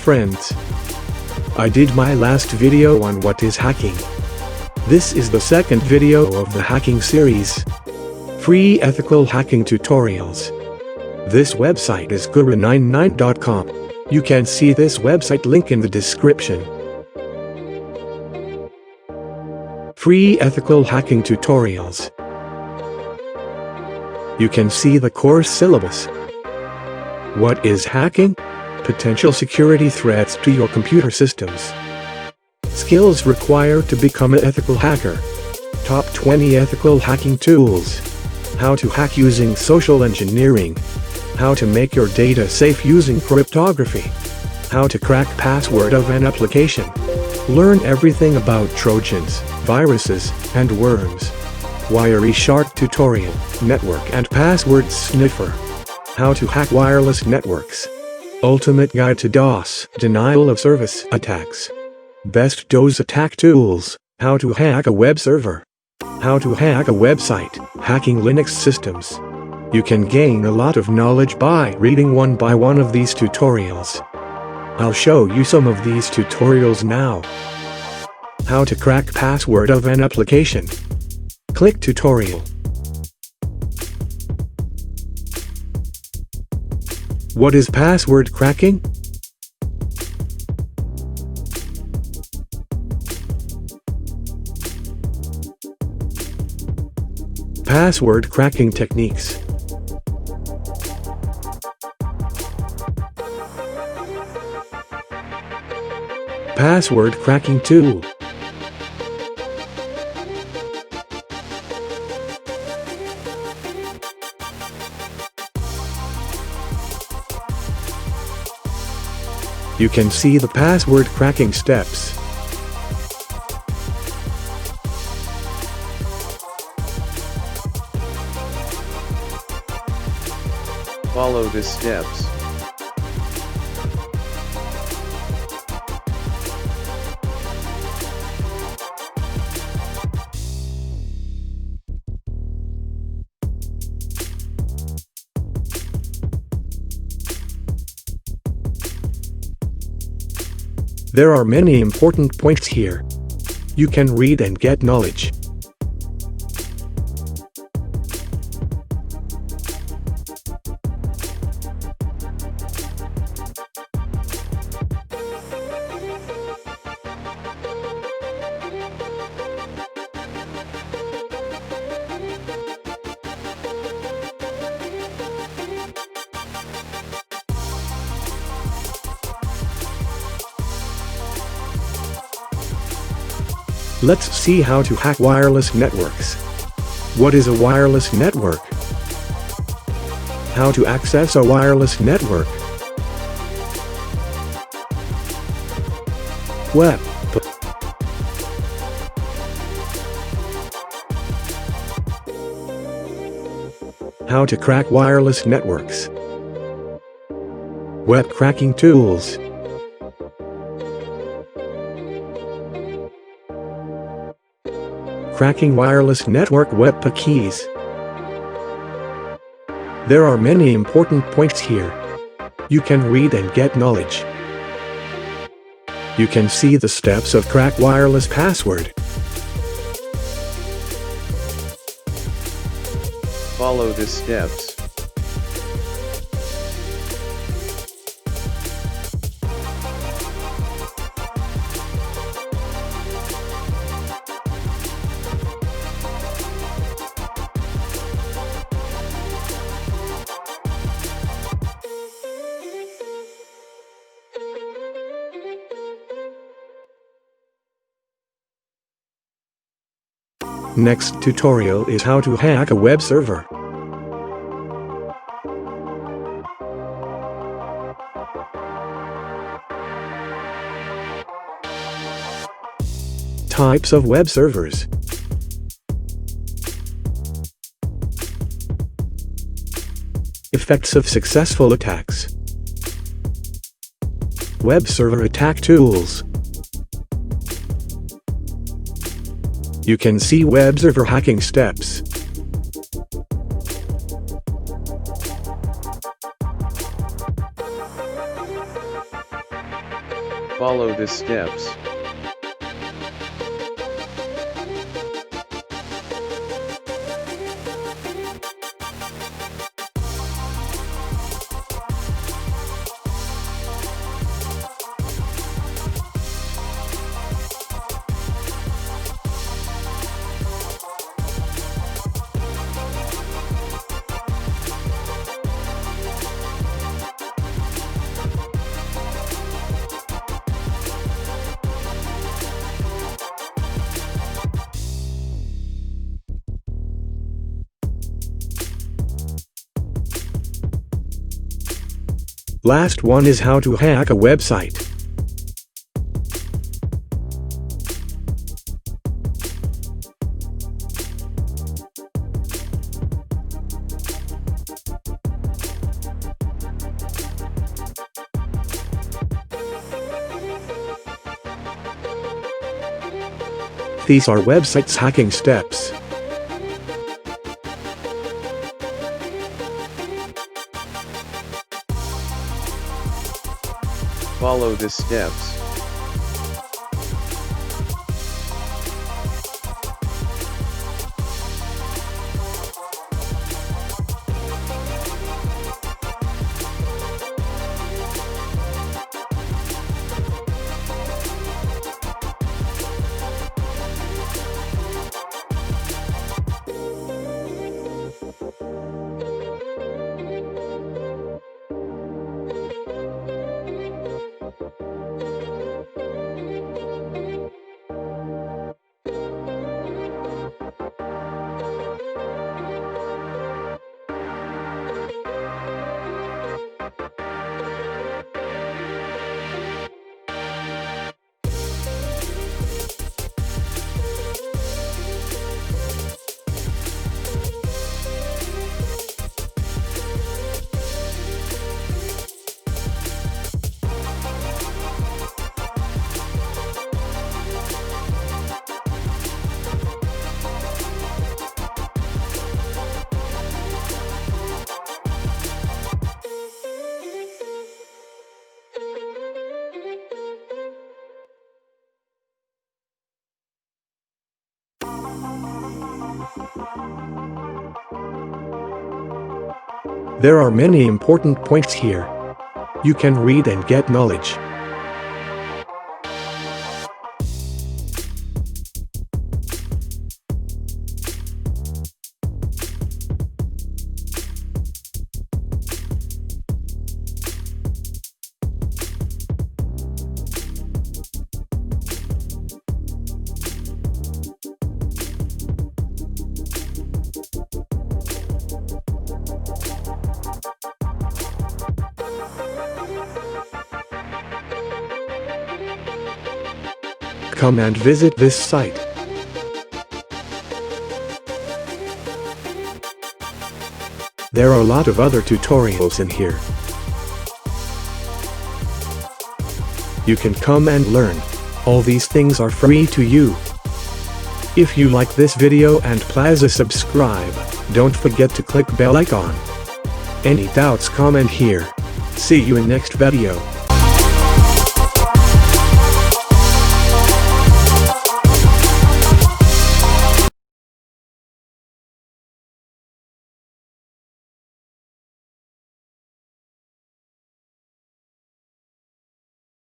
friends. I did my last video on what is hacking. This is the second video of the hacking series. Free ethical hacking tutorials. This website is guru99.com. You can see this website link in the description. Free ethical hacking tutorials. You can see the course syllabus. What is hacking? Potential security threats to your computer systems. Skills required to become an ethical hacker. Top 20 ethical hacking tools. How to hack using social engineering. How to make your data safe using cryptography. How to crack password of an application. Learn everything about Trojans, viruses, and worms. Wireshark tutorial, network and password sniffer. How to hack wireless networks. Ultimate guide to DOS, denial of service attacks. Best DOS attack tools. How to hack a web server. How to hack a website, hacking Linux systems. You can gain a lot of knowledge by reading one by one of these tutorials. I'll show you some of these tutorials now. How to crack password of an application. Click tutorial. What is password cracking? Password cracking techniques. Password cracking tool. You can see the password cracking steps. Follow the steps. There are many important points here. You can read and get knowledge. Let's see how to hack wireless networks. What is a wireless network? How to access a wireless network? Web. How to crack wireless networks. Web cracking tools. Cracking wireless network web keys. There are many important points here. You can read and get knowledge. You can see the steps of crack wireless password. Follow the steps. Next tutorial is how to hack a web server. Types of web servers. Effects of successful attacks. Web server attack tools. You can see web server hacking steps. Follow the steps. Last one is how to hack a website. These are websites hacking steps. Follow the steps. There are many important points here. You can read and get knowledge. Come and visit this site. There are a lot of other tutorials in here. You can come and learn. All these things are free to you. If you like this video and please subscribe, don't forget to click bell icon. Any doubts, comment here. See you in next video.